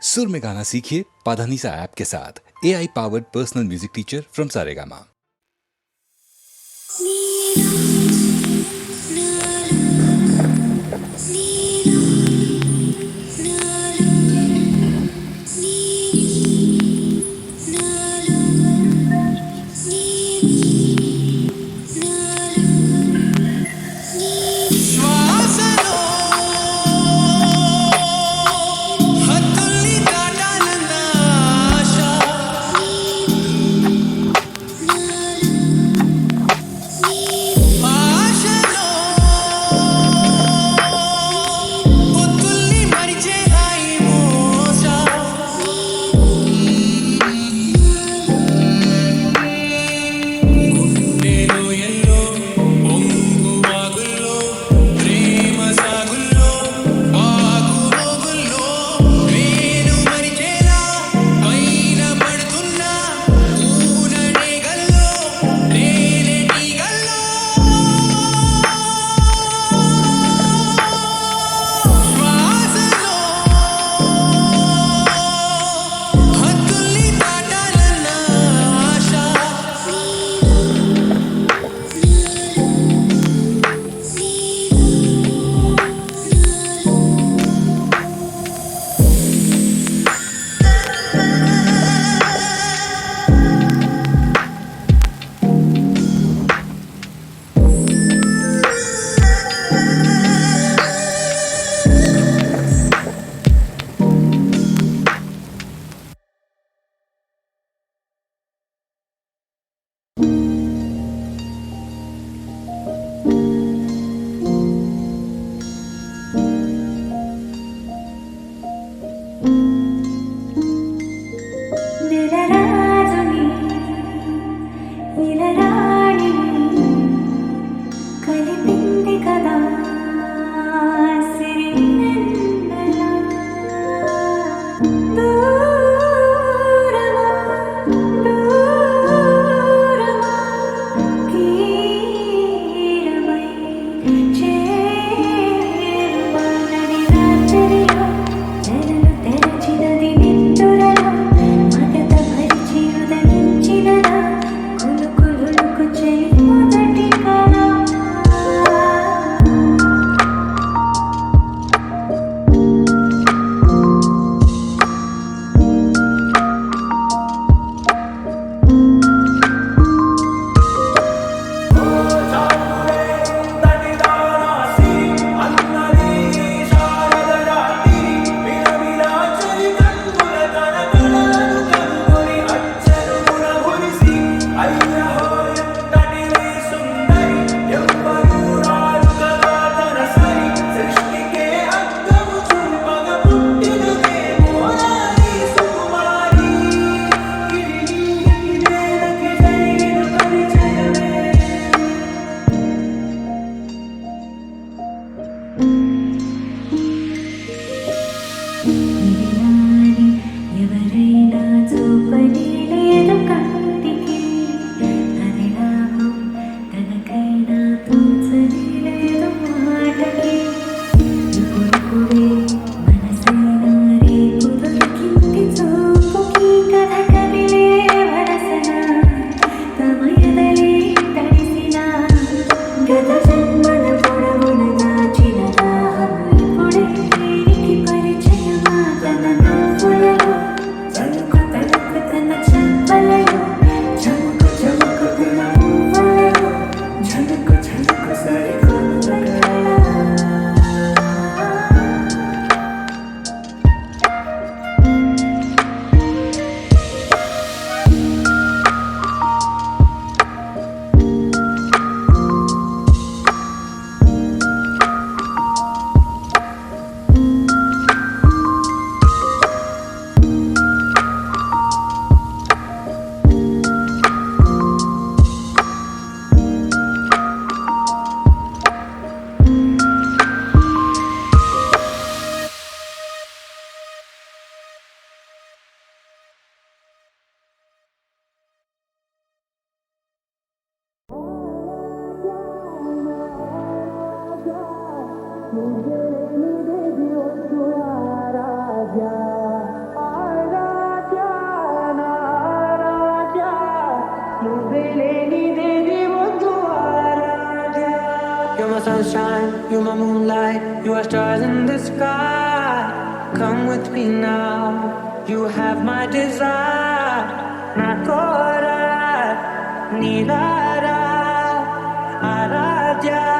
सुर में गाना सीखिए पाधानीसा ऐप के साथ। AI powered personal music teacher from Saregama. sunshine, you're my moonlight, you are stars in the sky. Come with me now, you have my desire. Nakora, Nilara, Aradya.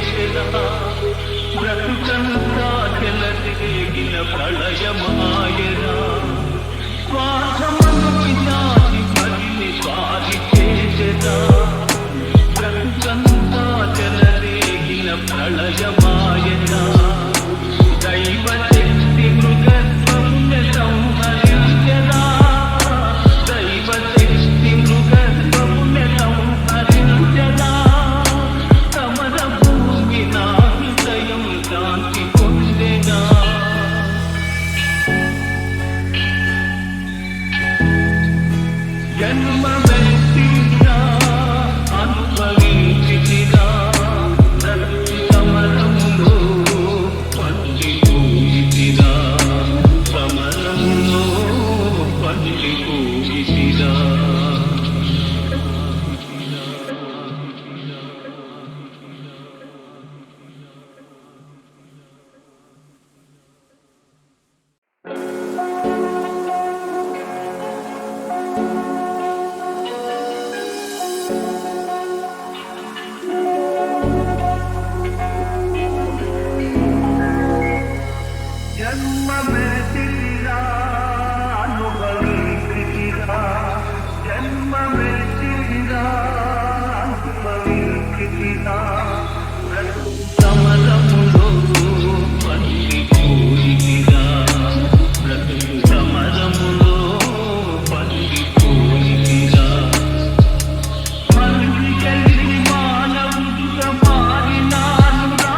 చేసెదా బ్రతుకంతా చెలరేగిన ప్రళయమాయరా స్వార్థమను పిశాచి పదిని స్వాధి చేసెదా బ్రతుకంతా చెలరేగిన ప్రళయమాయరా దైవ శక్తి మృగత్వమున సంహరించెదా దైవ శక్తి మృగత్వమున సంహరించెదా సమర భూమి నా హృదయం శాంతి పొందెనా జన్మమెత్తినా అనుభవించితినా బ్రతుకు సమరములో పండిపోయితిరా సమరములో పండిపోయితిరా జన్మమెత్తినా అనుభవించితిరా జన్మమెత్తినా అనుభవించితిరా బ్రతుకు సమరములో పండిపోయితిరా బ్రతుకు సమరములో పండిపోయితిరా మనిషి కలిసి మానవుడుగా మారినానురా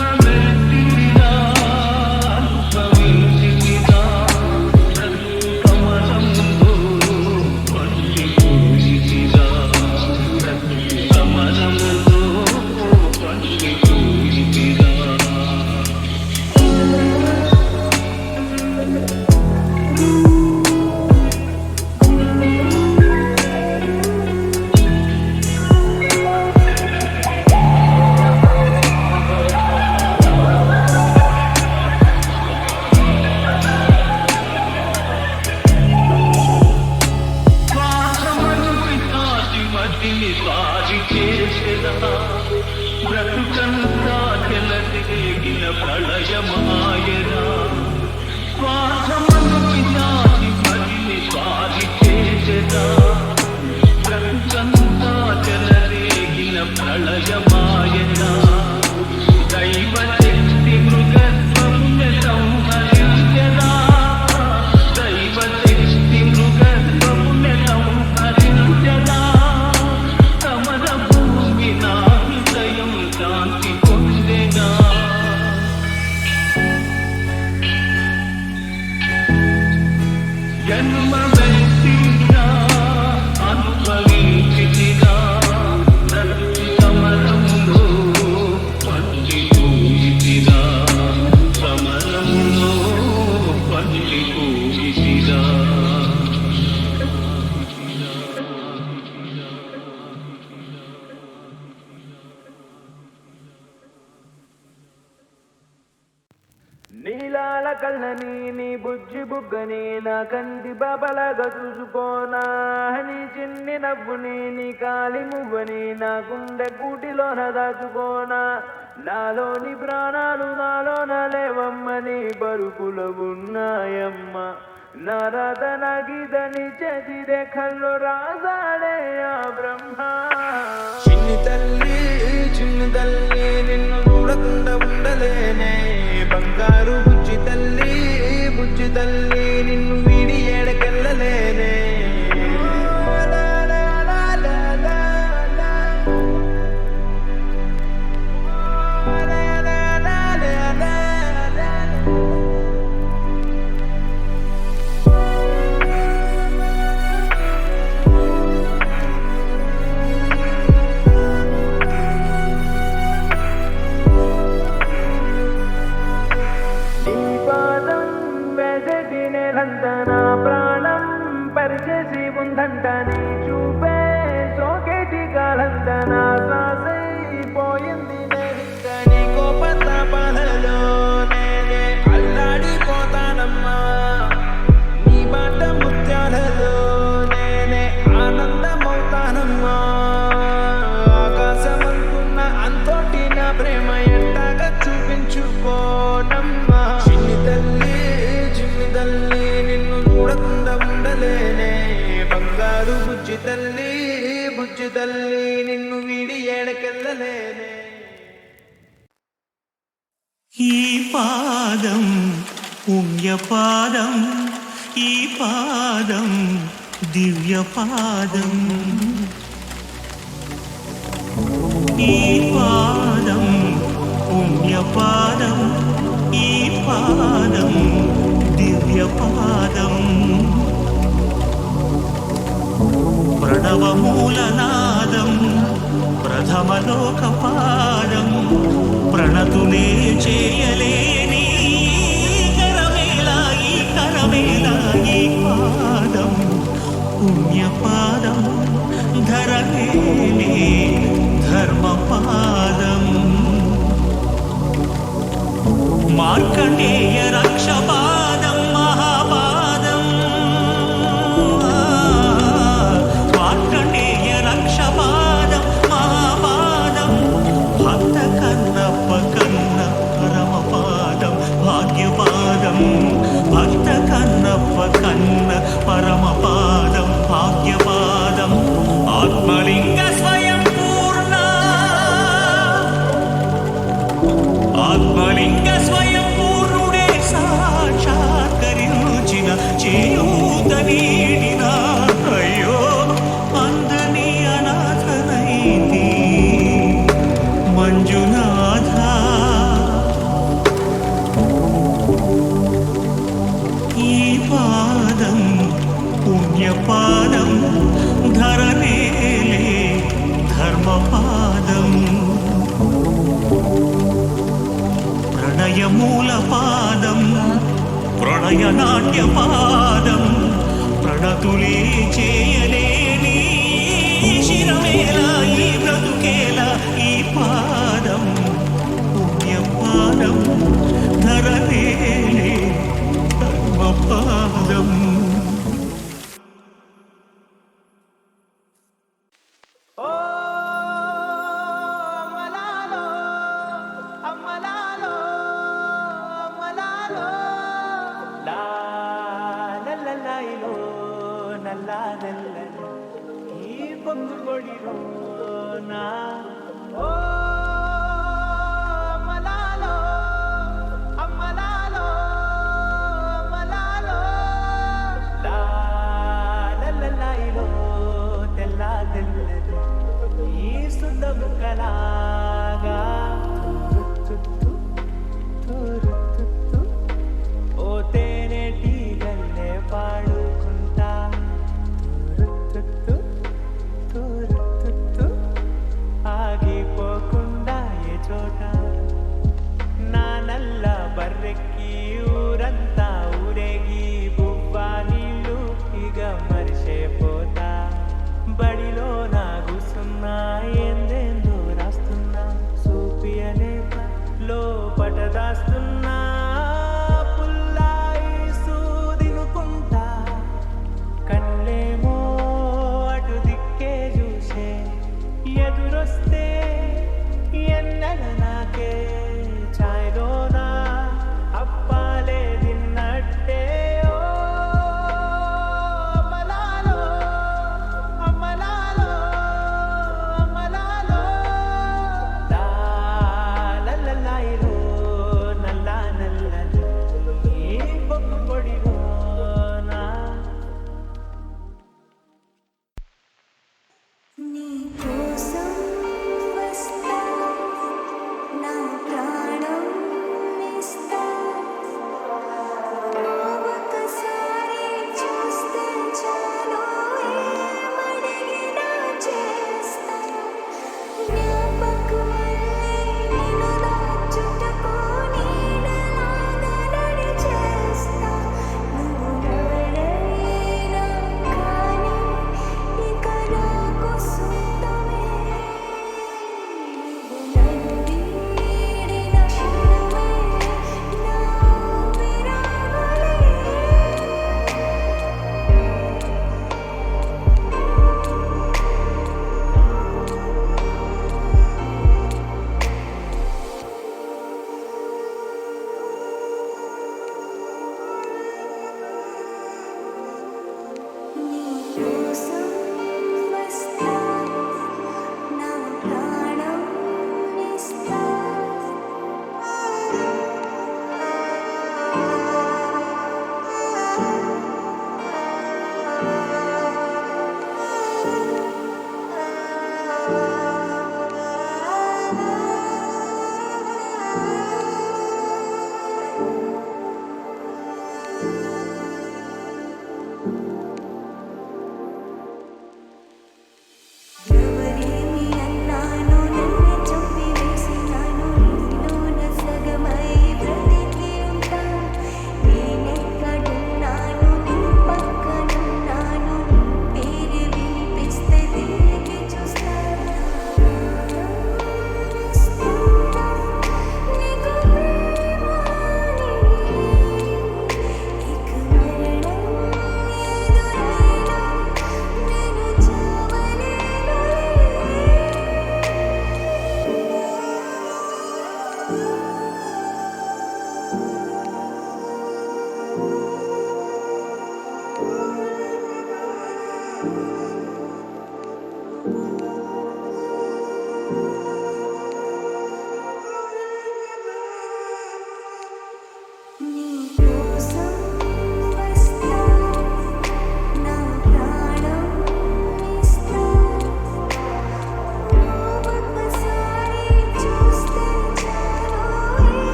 జన్మమెత్తినా అనుభవించితిరా బ్రతుకు సమరములో పండిపోయితిరా బ్రతుకు సమరములో పండిపోయితిరా స్వార్థమను పిశాచి మదిని స్వాధి చేసెదా బ్రతుకంతా చెలరేగిన ప్రళయమాయరా స్వార్థమను పిశాచి మదిని స్వాధి చేసెదా బ్రతుకంతా చెలరేగిన ప్రళయమాయరా దైవ శక్తి మృగత్వమున సంహరించెదా దైవ శక్తి మృగత్వమున సంహరించెదా సమర భూమి నా హృదయం శాంతి పొందెనా జన్మమెత్తినా అనుభవించితిరా బ్రతుకు సమరములో పండిపోయితిరా సమరములో పండిపోయితిరా నీలాల కళ్ళని నీ బుజ్జి బుగ్గని నా కంటి బాబలాగా చూసుకోనా నీ చిన్ని నవ్వుని నీ కాలి మువ్వని నా గుండె కూటిలోన దాచుకోనా నాలోని ప్రాణాలు నాలోన లేవమ్మని బరుకుల ఉన్నాయమ్మ నా రాత నా గీతని చేతి రేఖల్లో రాసాడే ఆ బ్రహ్మ చిన్ని తల్లి నిన్ను చూడకుండా ఉండలేనే బంగారు బుజ్జి తల్లి నిన్ను వీడి ఏడకెళ్ళలేనే నా ప్రాణం పరిచేసి ఉందంట నీ చూపే సోకేటి కాలంత నా శ్వాసైపోయింది నేనింక నీ కోపతాపాలలో నేనే అల్లాడిపోతానమ్మా నీ మాట ముత్యాలలో నేనే కాదు బుజ్జి తల్లి నిన్ను వీడి ఏడకెళ్ళలేనే. ఈ పాదం పుణ్యపాదం, ఈ పాదం దివ్యపాదం, ఈ పాదం పుణ్యపాదం, ఈ పాదం దివ్యపాదం. ప్రణవమూలనాదం ప్రథమలోకపాదం, ప్రణతులే చేయలేని కరమేలా ఈ కరమేలా ఈ పాదం పుణ్యపాదం, ధరమేలే ధర్మపాదం. మార్కండేయ రక్షపాదం మహాపాదం, మార్కండేయ రక్షపాదం మహాపాదం. భక్త కన్నప్ప కన్న పరమపాదం భాగ్యపాదం, భక్త కన్నప్ప కన్న పరమపాదం భాగ్యపాదం. ఆత్మలింగ స్వయం పూర్ణ, ఆత్మలింగ స్వయం పూర్ణుడే సాక్షాత్కరించిన చేయూత నీడిన. అయ్యో అందని అనాథనైతి మంజునాథ. ఈ పాదం పుణ్యపాదం, ధరనేలే ధర్మపాదం. ప్రణయమూలపాదం ప్రణయనాట్యపాదం, ప్రణతులే చేయలేని శిరమేలా ఈ బ్రతుకేలా ఈ పాదం పుణ్యపాదం, ధరనేలే ధర్మపాదం. ఓ అమ్మలాలో అమ్మలాలో అమ్మలాలో, లా లల్లలాయిలో నల్లా నల్లని ఈ పొంగు కొడిలో నా. ఓ అమ్మలాలో అమ్మలాలో అమ్మలాలో, లా లల్లలాయిలో తెల్లా తెల్లది ఈ సుంద ముక్కలాగా. ఓ తేనెటీగల్లే పాడుకుంటా ఆగిపోక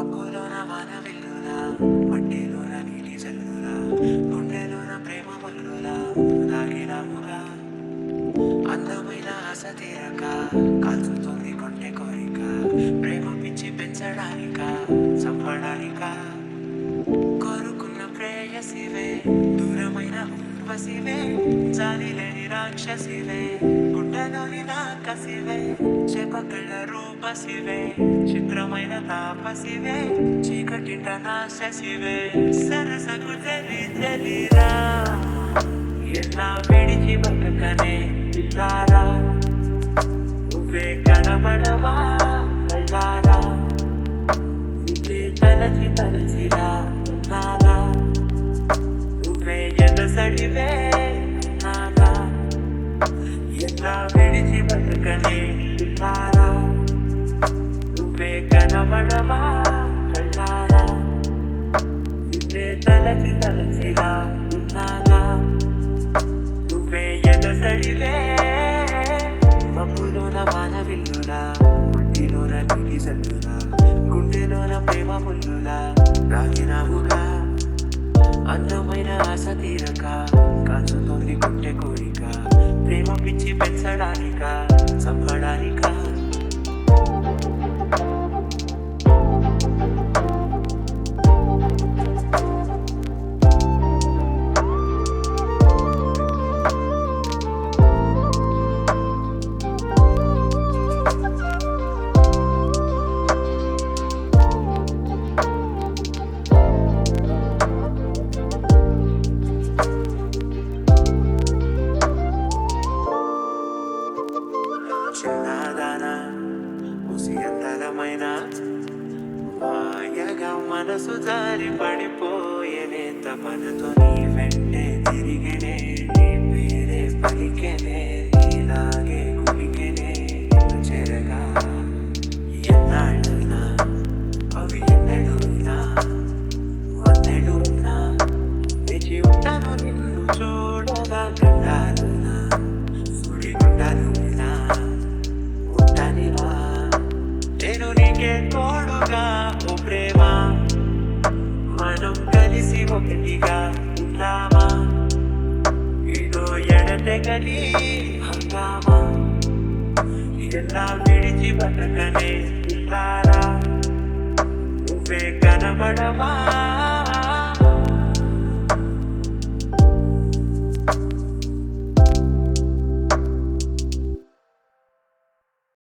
మబ్బులోన వాన విల్లులా మట్టిలోన నీటి జల్లులా గుండెలోన ప్రేమ మల్లులా నాగినాముగా అందమైన ఆశ తీరక కాల్చుతుంది కొంటె కోరిక ప్రేమ పిచ్చి పెంచడానిక చంపడానిక కోరుకున్న ప్రేయసివే దూరమైన ఉర్వశివే జాలిలేని రాక్షసివే గుండెలోని నాకసివే చేపకళ్ళ రూపసివే చిత్రమైన తాపసివే చీకటింట నాశసివే సరసకు తెలిరా ఎలా విడిచి బతకనే రారా నువ్వే కనబడవా కళ్ళారా నువ్వే తలచిరా నాగా నువ్వే ఎదసడివే నాగా ఎలా విడిచి బతకనే రారా నువ్వే కనబడవా కళ్ళారా నువ్వే తలచిరా నాగా నువ్వే ఎదసడివే మబ్బులోన వాన విల్లులా మట్టిలోన నీటి జల్లులా గుండెలోన ప్రేమ ముల్లులా రాగినావుగా అందమైన ఆశ తీరక కాచుతోంది గుండె కోరిక ప్రేమ పిచ్చి పెంచడానిక చంపడానిక చిన్నదానా ముసి అందలమైన మాయగా మనసు జారి పడిపోయేనే తపనతో నీ వెంటే తిరిగేనే నీ పేరే పలికెనే ఇలాగే కులికెనే చెరగా ఎన్నాళ్ళైనా అవి ఎన్నడూనా వందెడునా వేచి ఉంటాను నిన్ను చూడగా గండాలునా సుడిగుండాలునా ఉంటానివా నేను నీకే తోడుగా ఓ ప్రేమ మనం కలిసి ఒకటిగా ఉంటామా ఇదో ఎడతెగని హంగామా ఎలా విడిచి బతకనే రారా నువ్వే కనబడవా